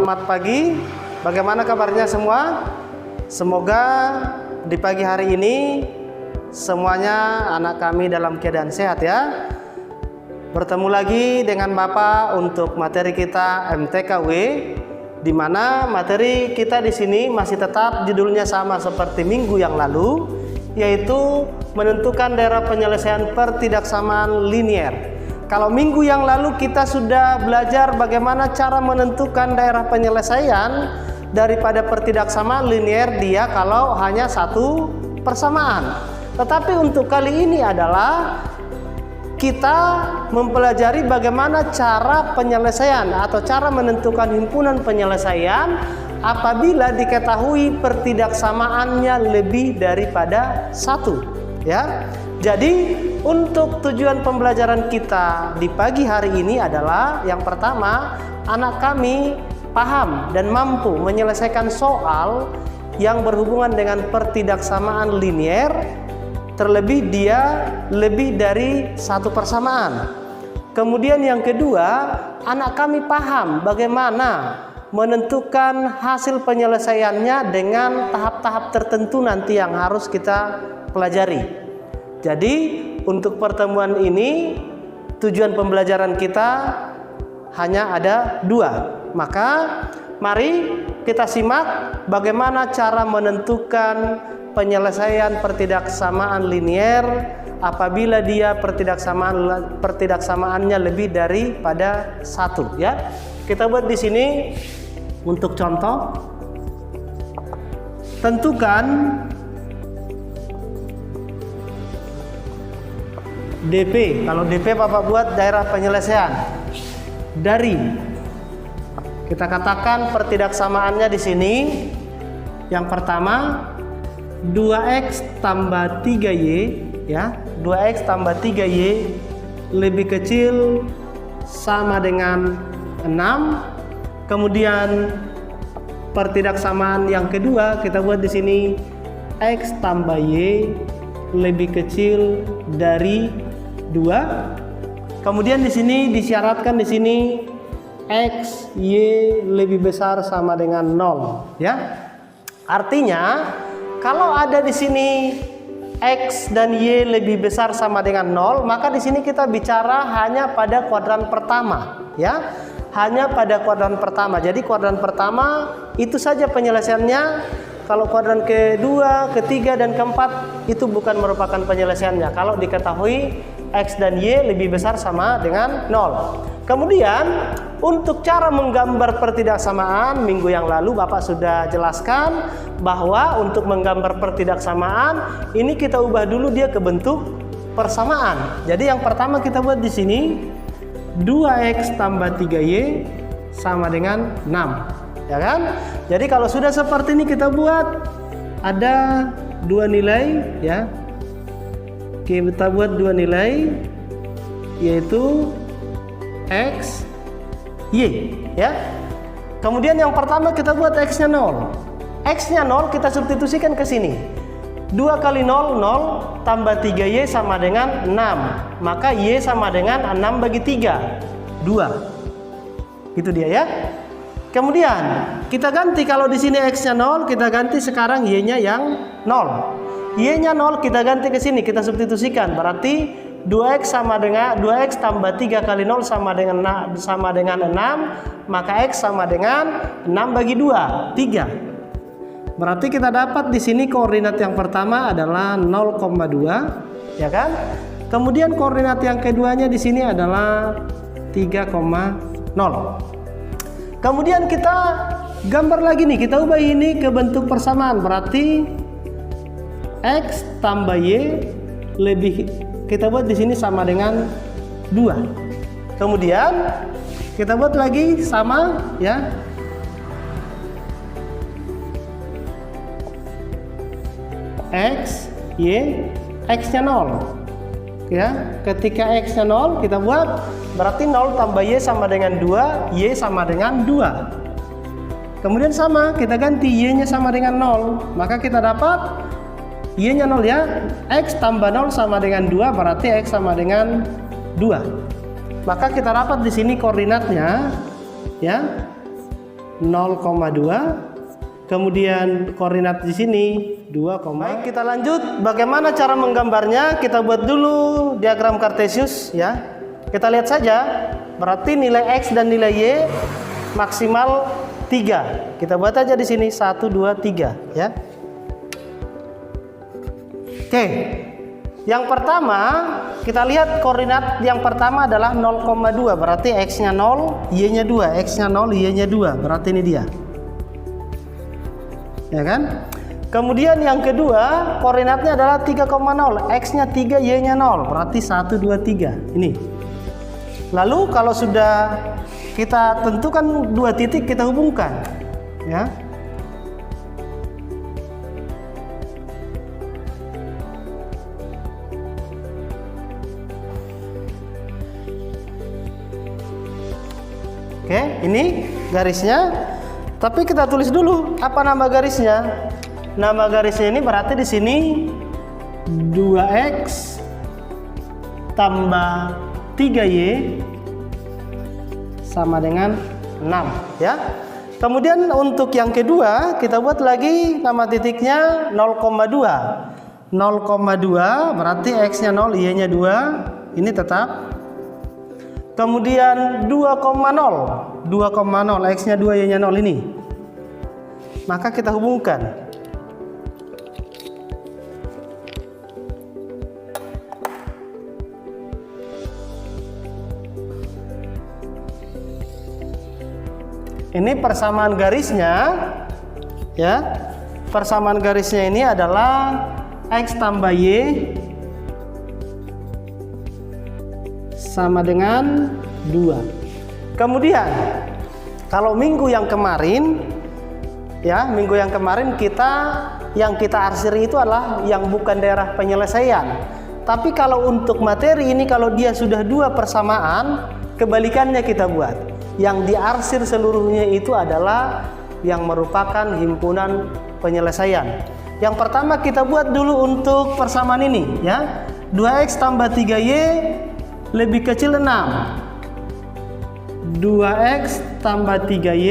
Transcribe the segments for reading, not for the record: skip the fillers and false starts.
Selamat pagi. Bagaimana kabarnya semua? Semoga di pagi hari ini semuanya anak kami dalam keadaan sehat ya. Bertemu lagi dengan Bapak untuk materi kita MTKW, di mana materi kita di sini masih tetap judulnya sama seperti minggu yang lalu, yaitu menentukan daerah penyelesaian pertidaksamaan linier. Kalau minggu yang lalu kita sudah belajar bagaimana cara menentukan daerah penyelesaian daripada pertidaksamaan linier dia kalau hanya satu persamaan. Tetapi untuk kali ini adalah kita mempelajari bagaimana cara penyelesaian atau cara menentukan himpunan penyelesaian apabila diketahui pertidaksamaannya lebih daripada satu, ya. Jadi untuk tujuan pembelajaran kita di pagi hari ini adalah yang pertama, anak kami paham dan mampu menyelesaikan soal yang berhubungan dengan pertidaksamaan linier, terlebih dia lebih dari satu persamaan. Kemudian yang kedua, anak kami paham bagaimana menentukan hasil penyelesaiannya dengan tahap-tahap tertentu nanti yang harus kita pelajari. Jadi untuk pertemuan ini tujuan pembelajaran kita hanya ada dua. Maka mari kita simak bagaimana cara menentukan penyelesaian pertidaksamaan linier apabila dia pertidaksamaannya lebih daripada satu, ya. Kita buat di sini untuk contoh. Tentukan DP. Kalau DP Bapak buat daerah penyelesaian dari, kita katakan pertidaksamaannya di sini yang pertama 2x tambah 3y, ya. 2x tambah 3y lebih kecil sama dengan 6. Kemudian pertidaksamaan yang kedua kita buat di sini x tambah y lebih kecil dari 2. Kemudian di sini disyaratkan di sini x, y lebih besar sama dengan 0, ya. Artinya kalau ada di sini x dan y lebih besar sama dengan 0, maka di sini kita bicara hanya pada kuadran pertama, ya. Hanya pada kuadran pertama. Jadi kuadran pertama itu saja penyelesaiannya. Kalau kuadran kedua, ketiga, dan keempat itu bukan merupakan penyelesaiannya kalau diketahui x dan y lebih besar sama dengan 0. Kemudian untuk cara menggambar pertidaksamaan, minggu yang lalu Bapak sudah jelaskan bahwa untuk menggambar pertidaksamaan ini kita ubah dulu dia ke bentuk persamaan. Jadi yang pertama kita buat di sini 2x tambah 3y sama dengan 6, ya kan? Jadi kalau sudah seperti ini kita buat ada dua nilai, ya. Kita buat dua nilai yaitu x, y, ya. Kemudian yang pertama kita buat x-nya 0. X-nya 0 kita substitusikan ke sini. 2 kali 0, 0 tambah 3y sama dengan 6. Maka y sama dengan 6 bagi 3, 2. Itu dia, ya. Kemudian kita ganti, kalau di sini x-nya 0, kita ganti sekarang y-nya yang 0. Y-nya 0 kita ganti ke sini, kita substitusikan. Berarti 2x sama dengan 2x tambah 3 kali 0 sama dengan 6, maka x sama dengan 6 bagi 2, 3. Berarti kita dapat di sini koordinat yang pertama adalah 0,2, ya kan? Kemudian koordinat yang keduanya di sini adalah 3,0. Kemudian kita gambar lagi nih, kita ubah ini ke bentuk persamaan. Berarti x tambah y lebih, kita buat di sini sama dengan 2. Kemudian kita buat lagi sama, ya. X, y, x-nya 0. Ya, ketika x-nya 0 kita buat berarti 0 tambah y sama dengan 2, y sama dengan 2. Kemudian sama, kita ganti y-nya sama dengan 0, maka kita dapat y-nya 0, ya. X tambah 0 sama dengan 2, berarti x sama dengan 2. Maka kita dapat di sini koordinatnya, ya. 0,2. Kemudian koordinat di sini 2, baik, kita lanjut. Bagaimana cara menggambarnya? Kita buat dulu diagram Kartesius ya. Kita lihat saja. Berarti nilai X dan nilai Y maksimal 3. Kita buat aja di sini 1, 2, 3 ya. Oke. Yang pertama, kita lihat koordinat yang pertama adalah 0,2. Berarti X-nya 0, Y-nya 2. X-nya 0, Y-nya 2. Berarti ini dia. Ya kan? Kemudian yang kedua, koordinatnya adalah 3,0. X-nya 3, Y-nya 0. Berarti 1, 2, 3. Ini. Lalu kalau sudah kita tentukan 2 titik, kita hubungkan. Ya. Oke, ini garisnya. Tapi kita tulis dulu apa nama garisnya. Nama garisnya ini berarti di sini 2X tambah 3Y sama dengan 6 ya. Kemudian untuk yang kedua kita buat lagi nama titiknya 0,2. 0,2 berarti X-nya 0, Y-nya 2. Ini tetap. Kemudian 2,0 X-nya 2, Y-nya 0 ini. Maka kita hubungkan. Ini persamaan garisnya ya. Persamaan garisnya ini adalah X tambah Y sama dengan 2. Kemudian kalau minggu yang kemarin ya, minggu yang kemarin yang kita arsiri itu adalah yang bukan daerah penyelesaian. Tapi kalau untuk materi ini, kalau dia sudah 2 persamaan, kebalikannya kita buat. Yang diarsir seluruhnya itu adalah yang merupakan himpunan penyelesaian. Yang pertama kita buat dulu untuk persamaan ini ya. 2X tambah 3Y lebih kecil 6. 2X tambah 3Y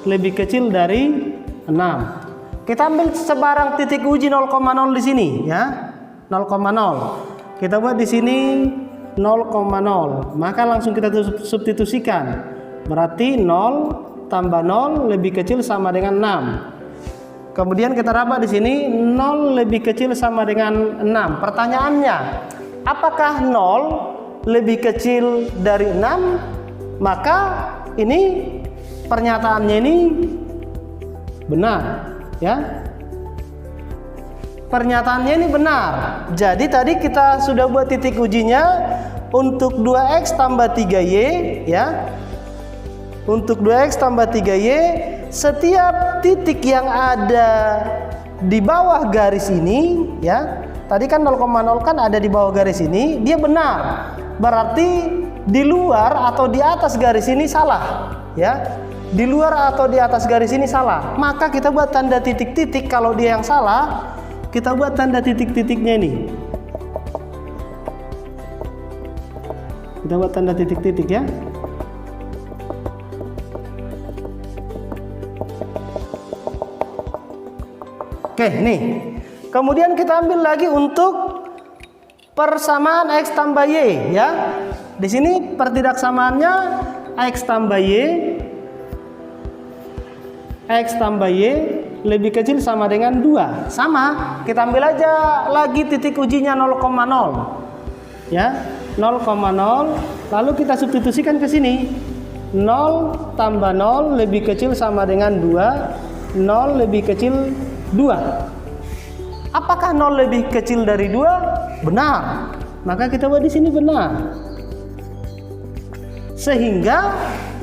lebih kecil dari 6. Kita ambil sebarang titik uji 0,0 di sini ya. 0,0. Kita buat di sini 0,0. Maka langsung kita substitusikan. Berarti 0 tambah 0 lebih kecil sama dengan 6. Kemudian kita raba di sini 0 lebih kecil sama dengan 6. Pertanyaannya, apakah 0 lebih kecil dari 6? Maka ini pernyataannya ini benar ya. Pernyataannya ini benar. Jadi tadi kita sudah buat titik ujinya untuk 2X tambah 3Y ya. Untuk 2X tambah 3Y, setiap titik yang ada di bawah garis ini ya. Tadi kan 0,0 kan ada di bawah garis ini, dia benar. Berarti di luar atau di atas garis ini salah ya. Di luar atau di atas garis ini salah. Maka kita buat tanda titik-titik. Kalau dia yang salah, kita buat tanda titik-titiknya ini. Kita buat tanda titik-titik ya. Oke, nih. Kemudian kita ambil lagi untuk persamaan X tambah Y ya. Di sini pertidaksamaannya X tambah Y lebih kecil sama dengan 2. Sama, kita ambil aja lagi titik ujinya 0,0 ya. 0,0 lalu kita substitusikan ke sini. 0 tambah 0 lebih kecil sama dengan 2. 0 lebih kecil 2. Apakah 0 lebih kecil dari 2? Benar. Maka kita buat di sini benar. Sehingga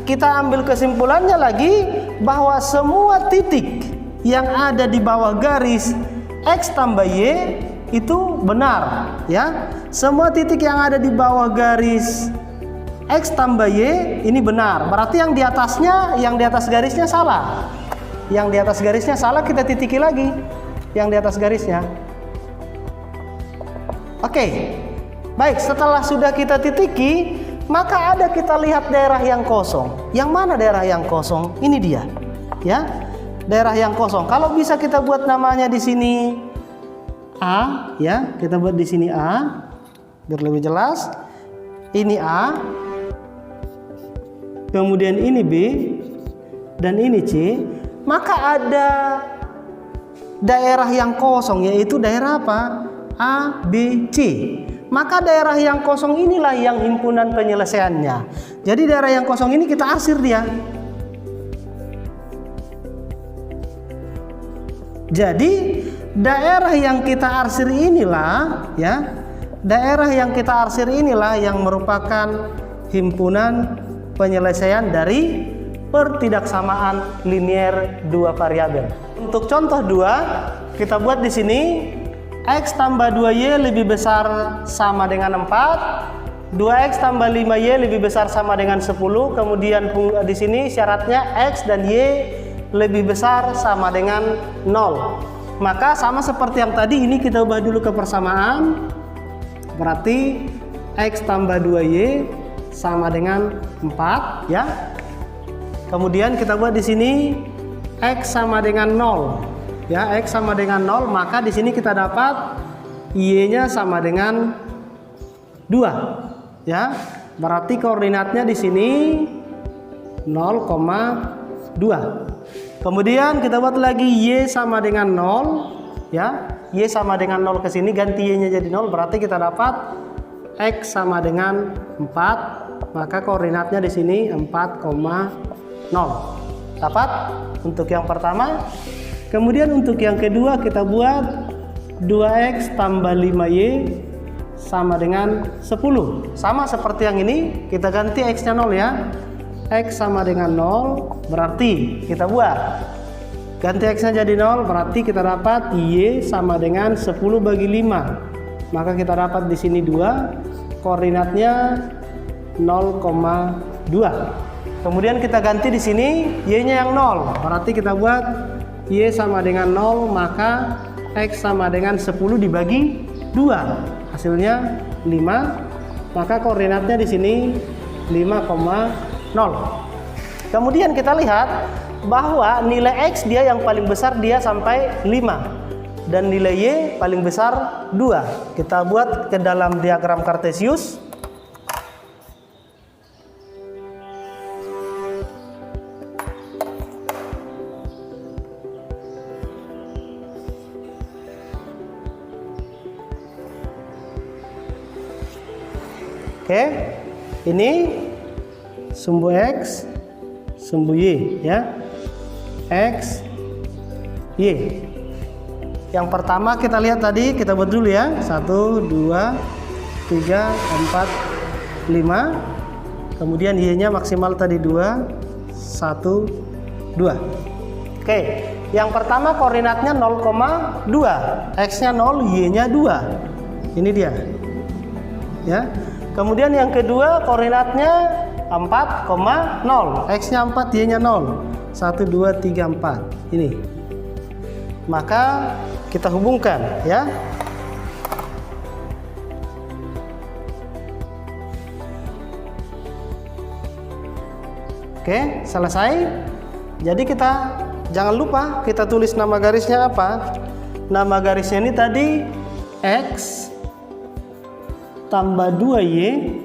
kita ambil kesimpulannya lagi bahwa semua titik yang ada di bawah garis X tambah Y itu benar ya. Semua titik yang ada di bawah garis X tambah Y ini benar. Berarti yang di atasnya, yang di atas garisnya salah. Yang di atas garisnya salah, kita titiki lagi yang di atas garisnya. Oke. Baik, setelah sudah kita titiki, maka ada kita lihat daerah yang kosong. Yang mana daerah yang kosong? Ini dia. ya, daerah yang kosong. Kalau bisa kita buat namanya di sini A, ya, kita buat di sini A biar lebih jelas. Ini A, kemudian ini B, dan ini C. Maka ada daerah yang kosong, yaitu daerah apa? A, B, C. Maka daerah yang kosong inilah yang himpunan penyelesaiannya. Jadi daerah yang kosong ini kita arsir dia. Jadi daerah yang kita arsir inilah, ya, daerah yang kita arsir inilah yang merupakan himpunan penyelesaian dari pertidaksamaan linier dua variabel. Untuk contoh 2, kita buat di sini X tambah 2Y lebih besar sama dengan 4, 2X tambah 5Y lebih besar sama dengan 10. Kemudian di sini syaratnya X dan Y lebih besar sama dengan 0. Maka sama seperti yang tadi, ini kita ubah dulu ke persamaan. Berarti X tambah 2Y sama dengan 4, ya. Kemudian kita buat di sini X sama dengan 0. Ya, X sama dengan 0, maka di sini kita dapat Y-nya sama dengan 2. Ya. Berarti koordinatnya di sini 0,2. Kemudian kita buat lagi Y sama dengan 0, ya. Y sama dengan 0 ke sini, ganti Y-nya jadi 0, berarti kita dapat X sama dengan 4, maka koordinatnya di sini 4,0. Dapat untuk yang pertama. Kemudian untuk yang kedua kita buat 2X tambah 5Y sama dengan 10. Sama seperti yang ini, kita ganti X-nya 0, ya. X sama dengan 0, berarti kita buat ganti X-nya jadi 0, berarti kita dapat Y sama dengan 10 bagi 5. Maka kita dapat di sini 2, koordinatnya 0,2. Kemudian kita ganti di sini Y-nya yang 0, berarti kita buat Y sama dengan 0, maka X sama dengan 10 dibagi 2, hasilnya 5, maka koordinatnya di sini 5,0. Kemudian kita lihat bahwa nilai X dia yang paling besar, dia sampai 5, dan nilai Y paling besar 2. Kita buat ke dalam diagram Kartesius. Oke, ini sumbu X, sumbu Y, ya. X, Y. Yang pertama kita lihat tadi, kita buat dulu ya. 1, 2, 3, 4, 5. Kemudian Y-nya maksimal tadi 2, 1, 2. Oke, yang pertama koordinatnya 0,2. X-nya 0, Y-nya 2. Ini dia. Ya. Kemudian yang kedua koordinatnya 4,0. X-nya 4, Y-nya 0. 1, 2, 3, 4. Ini. Maka kita hubungkan, ya. Oke, selesai. Jadi kita jangan lupa kita tulis nama garisnya apa. Nama garisnya ini tadi X tambah 2Y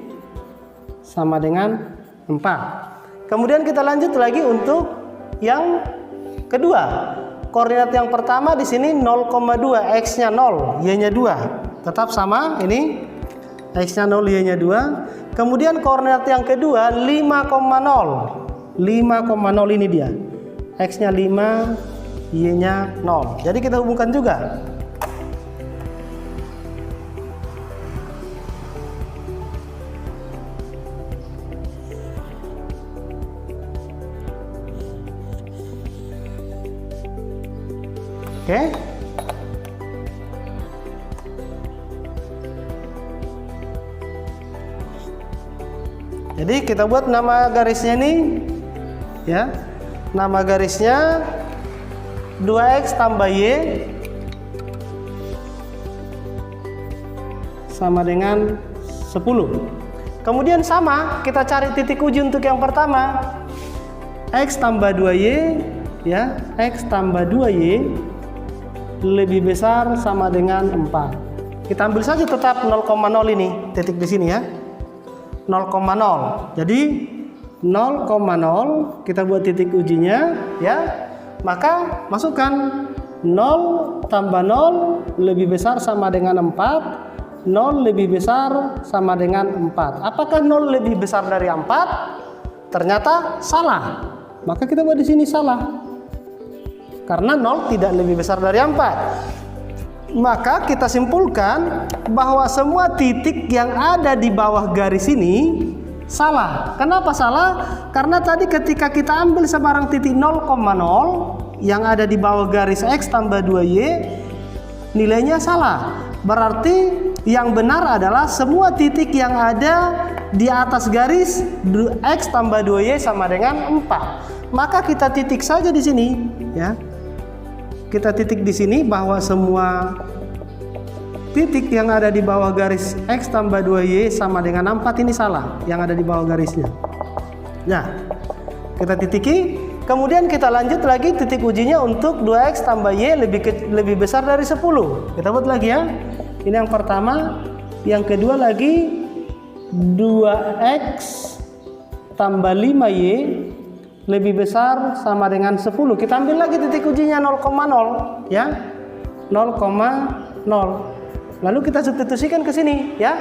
sama dengan 4. Kemudian kita lanjut lagi untuk yang kedua. Koordinat yang pertama di sini 0,2, X-nya 0, Y-nya 2. Tetap sama, ini X-nya 0, Y-nya 2. Kemudian koordinat yang kedua 5,0. 5,0 ini dia. X-nya 5, Y-nya 0. Jadi kita hubungkan juga. Oke. Jadi kita buat nama garisnya ini, ya. Nama garisnya 2X tambah Y sama dengan 10. Kemudian sama, kita cari titik uji untuk yang pertama. X tambah 2Y ya, X tambah 2Y lebih besar sama dengan 4. Kita ambil saja tetap 0,0 ini, titik di sini ya. 0,0. Jadi 0,0 kita buat titik ujinya ya. Maka masukkan 0 tambah 0 lebih besar sama dengan 4. 0 lebih besar sama dengan 4. Apakah 0 lebih besar dari 4? Ternyata salah. Maka kita buat di sini salah. Karena 0 tidak lebih besar dari 4. Maka kita simpulkan bahwa semua titik yang ada di bawah garis ini salah. Kenapa salah? Karena tadi ketika kita ambil sebarang titik 0,0 yang ada di bawah garis X tambah 2Y, nilainya salah. Berarti yang benar adalah semua titik yang ada di atas garis X tambah 2Y sama dengan 4. Maka kita titik saja di sini ya. Kita titik di sini bahwa semua titik yang ada di bawah garis X tambah 2Y sama dengan 4 ini salah, yang ada di bawah garisnya. Nah, kita titiki, kemudian kita lanjut lagi titik ujinya untuk 2X tambah Y lebih besar dari 10. Kita buat lagi ya. Ini yang pertama, yang kedua lagi 2X tambah 5Y lebih besar sama dengan 10. Kita ambil lagi titik ujinya 0,0 ya. 0,0. Lalu kita substitusikan ke sini ya.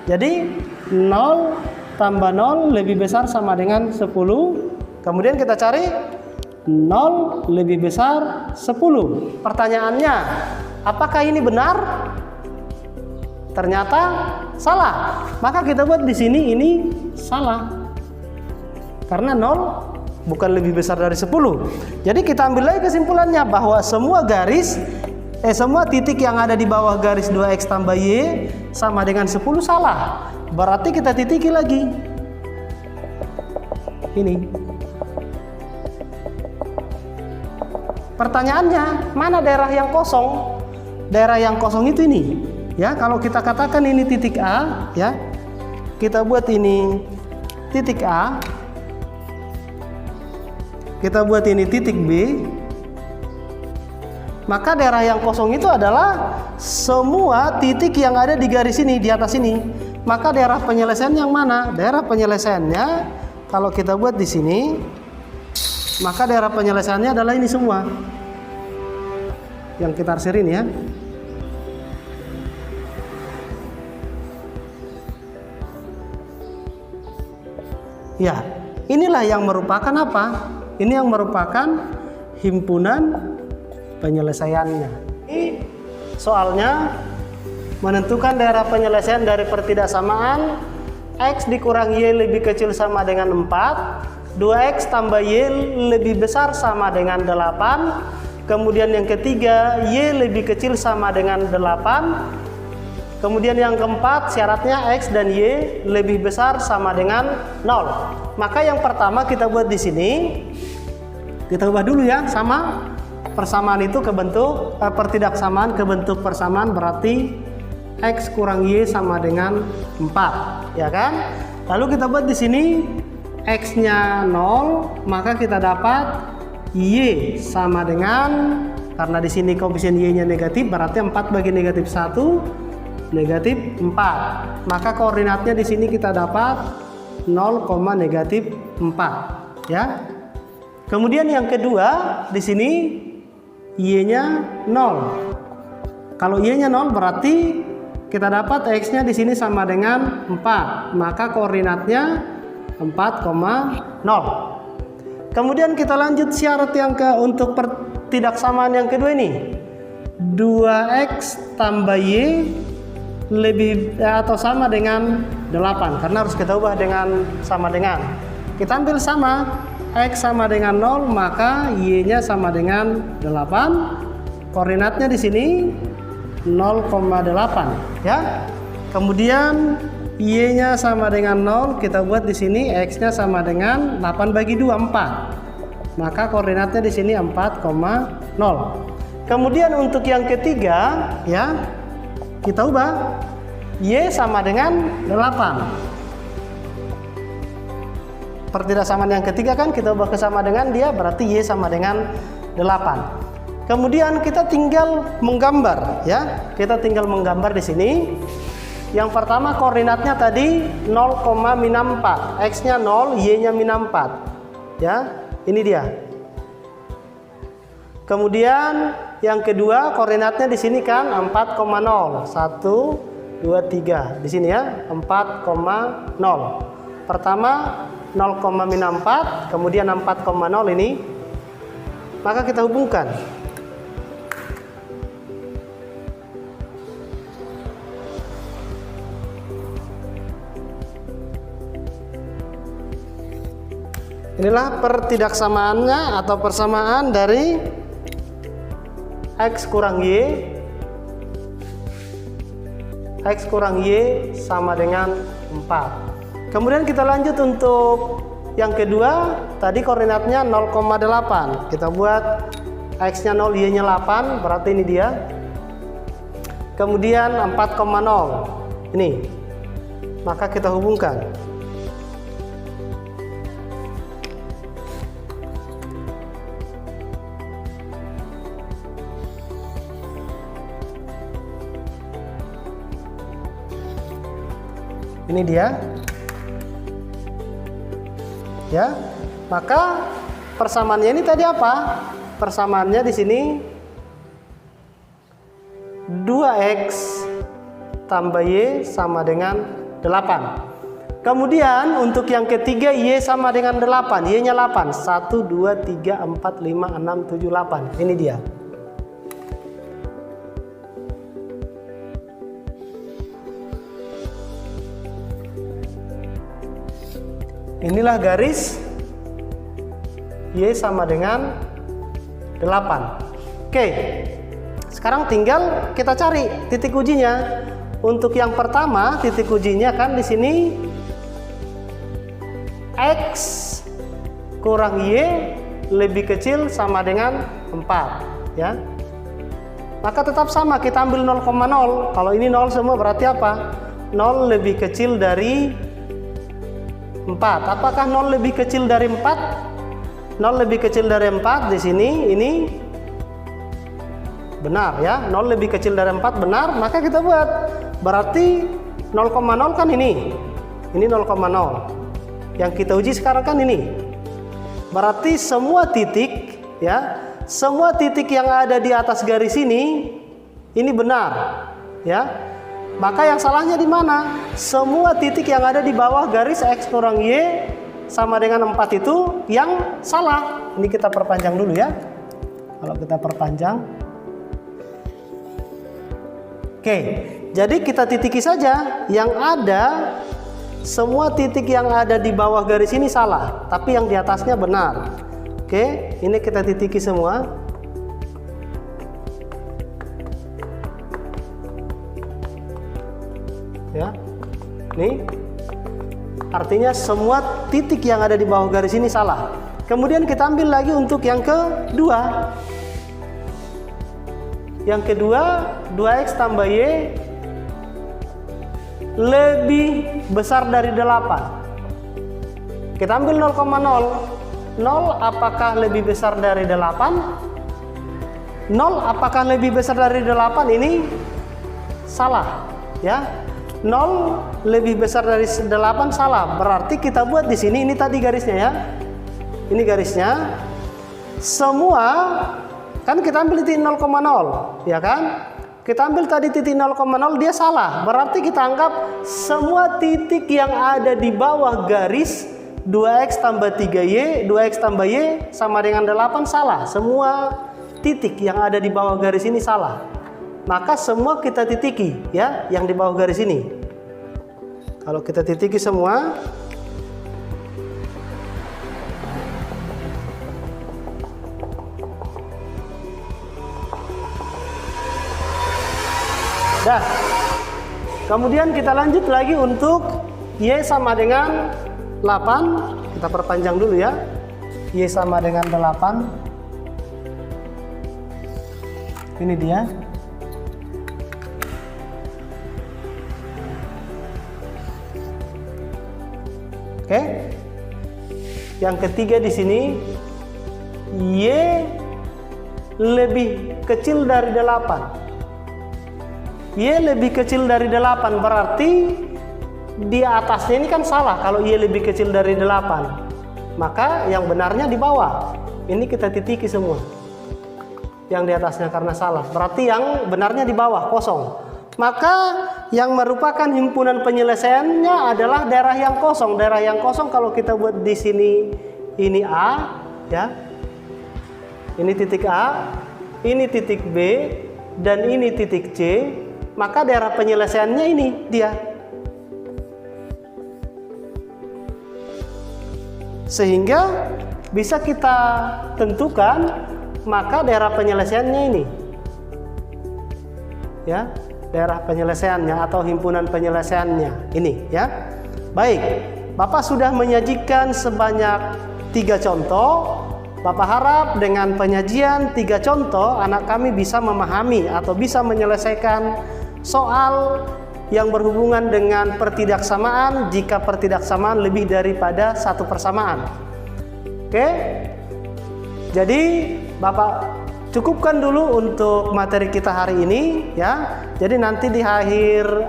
Jadi 0 tambah 0 lebih besar sama dengan 10. Kemudian kita cari 0 lebih besar 10. Pertanyaannya, apakah ini benar? Ternyata salah. Maka kita buat di sini ini salah. Karena 0 bukan lebih besar dari 10. Jadi kita ambil lagi kesimpulannya bahwa semua semua titik yang ada di bawah garis 2X tambah Y sama dengan 10 salah. Berarti kita titiki lagi. Ini. Pertanyaannya, mana daerah yang kosong? Daerah yang kosong itu ini. Ya, kalau kita katakan ini titik A, ya. Kita buat ini titik A. Kita buat ini titik B. Maka daerah yang kosong itu adalah semua titik yang ada di garis ini, di atas ini. Maka daerah penyelesaian yang mana? Daerah penyelesaiannya kalau kita buat di sini, maka daerah penyelesaiannya adalah ini semua. Yang kita arsirin ya. Ya, inilah yang merupakan apa? Ini yang merupakan himpunan penyelesaiannya. Ini soalnya menentukan daerah penyelesaian dari pertidaksamaan X dikurang Y lebih kecil sama dengan 4, 2X tambah Y lebih besar sama dengan 8, kemudian yang ketiga Y lebih kecil sama dengan 8, kemudian yang keempat syaratnya X dan Y lebih besar sama dengan 0. Maka yang pertama kita buat di sini, kita ubah dulu ya, sama persamaan itu ke bentuk pertidaksamaan ke bentuk persamaan, berarti X kurang Y sama dengan 4, ya kan? Lalu kita buat di sini X-nya 0, maka kita dapat Y sama dengan, karena di sini koefisien Y-nya negatif, berarti 4 bagi negatif 1 negatif 4. Maka koordinatnya di sini kita dapat 0, negatif 4, ya. Kemudian yang kedua di sini Y-nya 0. Kalau Y-nya 0 berarti kita dapat X-nya di sini sama dengan 4. Maka koordinatnya 4,0. Kemudian kita lanjut syarat yang untuk pertidaksamaan yang kedua ini. 2X tambah Y lebih atau sama dengan 8, karena harus kita ubah dengan sama dengan. Kita ambil sama, X sama dengan 0, maka Y-nya sama dengan 8. Koordinatnya di sini 0,8 ya. Kemudian Y-nya sama dengan 0, kita buat di sini X-nya sama dengan 8 bagi 2 4. Maka koordinatnya di sini 4,0. Kemudian untuk yang ketiga ya, kita ubah Y sama dengan 8. pertidaksamaan yang ketiga kan kita ubah ke sama dengan dia, berarti Y sama dengan 8. Kemudian kita tinggal menggambar ya. Kita tinggal menggambar di sini. Yang pertama koordinatnya tadi 0,-4. X-nya 0, Y-nya -4. Ya, ini dia. Kemudian yang kedua koordinatnya di sini kan 4,0. 1 2 3. Di sini ya, 4,0. Pertama 0,-4, kemudian 4,0 ini. Maka kita hubungkan. Inilah pertidaksamaannya atau persamaan dari X kurang Y. X kurang Y sama dengan 4. Kemudian kita lanjut untuk yang kedua. Tadi koordinatnya 0,8. Kita buat X-nya 0, Y-nya 8. Berarti ini dia. Kemudian 4,0. Ini. Maka kita hubungkan. Ini dia. Ya. Maka persamaannya ini tadi apa? Persamaannya di sini 2X tambah Y sama dengan 8. Kemudian untuk yang ketiga Y sama dengan 8. Y-nya 8. 1 2 3 4 5 6 7 8. Ini dia. Inilah garis Y sama dengan 8. Oke. Sekarang tinggal kita cari titik ujinya. Untuk yang pertama, titik ujinya kan di sini X kurang Y lebih kecil sama dengan 4, ya. Maka tetap sama, kita ambil 0,0. Kalau ini 0 semua berarti apa? 0 lebih kecil dari 4. Apakah 0 lebih kecil dari 4? 0 lebih kecil dari 4 di sini ini benar ya. 0 lebih kecil dari 4 benar, maka kita buat. Berarti 0,0 kan ini. Ini 0,0. Yang kita uji sekarang kan ini. Berarti semua titik ya, semua titik yang ada di atas garis ini benar ya. Maka yang salahnya di mana? Semua titik yang ada di bawah garis X kurang Y sama dengan 4 itu yang salah. Ini kita perpanjang dulu ya. Kalau kita perpanjang. Oke, jadi kita titiki saja yang ada. Semua titik yang ada di bawah garis ini salah, tapi yang di atasnya benar. Oke, ini kita titiki semua. Ya, nih artinya semua titik yang ada di bawah garis ini salah. Kemudian kita ambil lagi untuk yang kedua. Yang kedua 2X tambah Y lebih besar dari 8. Kita ambil 0,0. 0 apakah lebih besar dari 8? 0 apakah lebih besar dari 8? Ini salah ya. 0 lebih besar dari 8 salah. Berarti kita buat di sini, ini tadi garisnya ya. Ini garisnya. Semua kan kita ambil titik 0,0 ya kan? Kita ambil tadi titik 0,0, dia salah. Berarti kita anggap semua titik yang ada di bawah garis 2X tambah 3Y, 2X tambah Y sama dengan 8 salah. Semua titik yang ada di bawah garis ini salah. Maka semua kita titiki ya, yang di bawah garis ini. Kalau kita titiki semua, dah. Kemudian kita lanjut lagi untuk Y sama dengan 8. Kita perpanjang dulu ya. Y sama dengan 8. Ini dia. Oke. Yang ketiga di sini, Y lebih kecil dari 8. Y lebih kecil dari 8 berarti di atasnya ini kan salah kalau Y lebih kecil dari 8. Maka yang benarnya di bawah. Ini kita titiki semua. Yang di atasnya karena salah. Berarti yang benarnya di bawah, kosong. Maka yang merupakan himpunan penyelesaiannya adalah daerah yang kosong. Daerah yang kosong kalau kita buat di sini, ini A, ya. Ini titik A, ini titik B, dan ini titik C. Maka daerah penyelesaiannya ini dia. Sehingga bisa kita tentukan maka daerah penyelesaiannya ini. Ya, daerah penyelesaiannya atau himpunan penyelesaiannya ini, ya. Baik, Bapak sudah menyajikan sebanyak 3 contoh. Bapak harap dengan penyajian 3 contoh anak kami bisa memahami atau bisa menyelesaikan soal yang berhubungan dengan pertidaksamaan jika pertidaksamaan lebih daripada satu persamaan. Oke? Jadi Bapak cukupkan dulu untuk materi kita hari ini, ya. Jadi nanti di akhir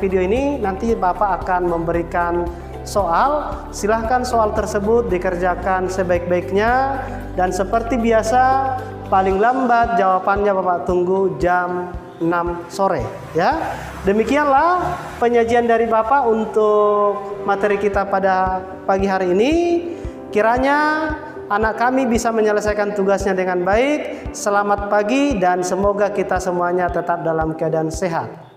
video ini nanti Bapak akan memberikan soal. Silahkan soal tersebut dikerjakan sebaik-baiknya dan seperti biasa paling lambat jawabannya Bapak tunggu jam 6 sore, ya. Demikianlah penyajian dari Bapak untuk materi kita pada pagi hari ini. Kiranya anak kami bisa menyelesaikan tugasnya dengan baik. Selamat pagi dan semoga kita semuanya tetap dalam keadaan sehat.